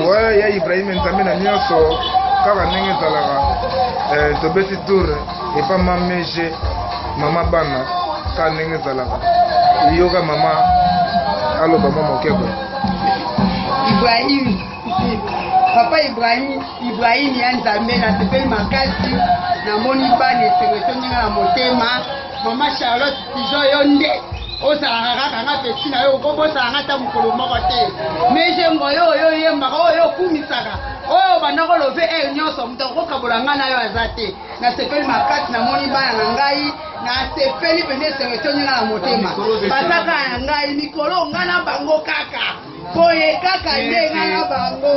Ouais, ya Ibrahim Nzamena nyonso kaka ndenge ezalaka tobeti tour epa mamege mama bana kaka ndenge ezalaka yoka mama aloba mwa mokeko Ibrahim papa Ibrahim ya Nzambe na sepeli makasi na moni bana esengo tondinga na motema mama Charlotte tizo yo nde osalaka kaka nga pesi na yo okobosalanga ata mokolo moko te mejengo yo oyo yembaka oyo okumisaka oyo banda kolobe nyonso moto akokabola ngai na yo aza te nasepeli makasi namoni bana na ngai nasepeli pende esengo etonyinga na motema bazaka na ngai mikolo ngai na bango kaka boye kaka nde ngai na bango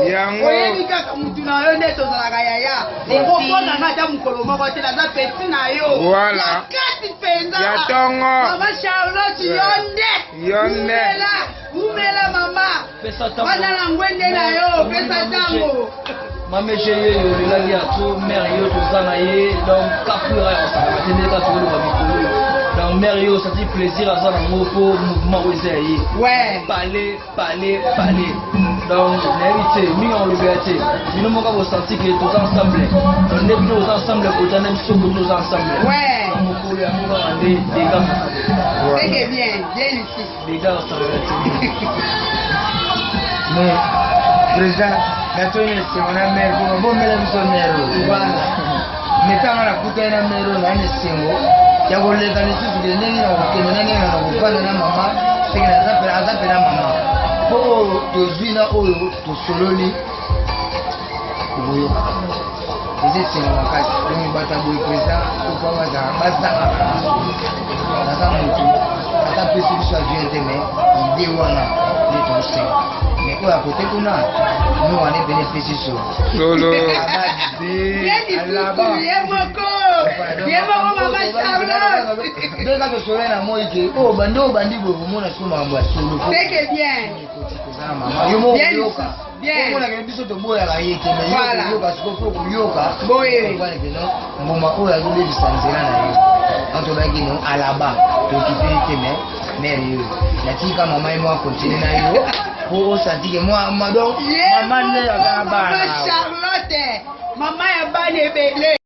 oyebi kaka mutu na yo nde tozalaka yaya okopona ngai ata mokolo moko te naza pesi na yo makasi mpenza mama Charlotte yo nde umela mama wana na ngwende na yo pesa tango mameshe yo lelaki ya to mère yo tozana ye donc kapura ya osaka tende ka tolo ba mikolo donc mère yo ça dit plaisir à ça na mopo mouvement oza ye ouais parler donc mérité mi on le vérité bino moka bo senti que tous ensemble on est bien ensemble pour tane biso tous ensemble ouais mokolo ya moka ande des gars c'est bien ici des gars ça mais président natoni simona mère pour bon mela biso mère voilà metanga na kuta na mère na ne singo ya goleka ni susu de ndenge na kokemena ndenge na kokwana na mama senge na azape na mama po tozwi na oyo tosololi kuboyoka eze singo makasi omi bata boy président kokwa bazaka ata mutu ata pesi biso avion te mais ide wana nde tosenga mais oyo akote kuna mi wana ebene pesi solo mama Charlotte ndeka tosolo na moi ke oyo bandi oyo bandi boye omona siko makambo ya solo c'est bien yo moko koyoka omonaka biso toboyaka ye te mais yo koyoka siko po koyoka boyeekeno mbuma oyo azolebisa nzela na ye antobaki no alaba tokipe te mais mare yo natika mama ye mo akontinue na yo po osantike mama nde akaka bana Charlotte mama ya bana ebele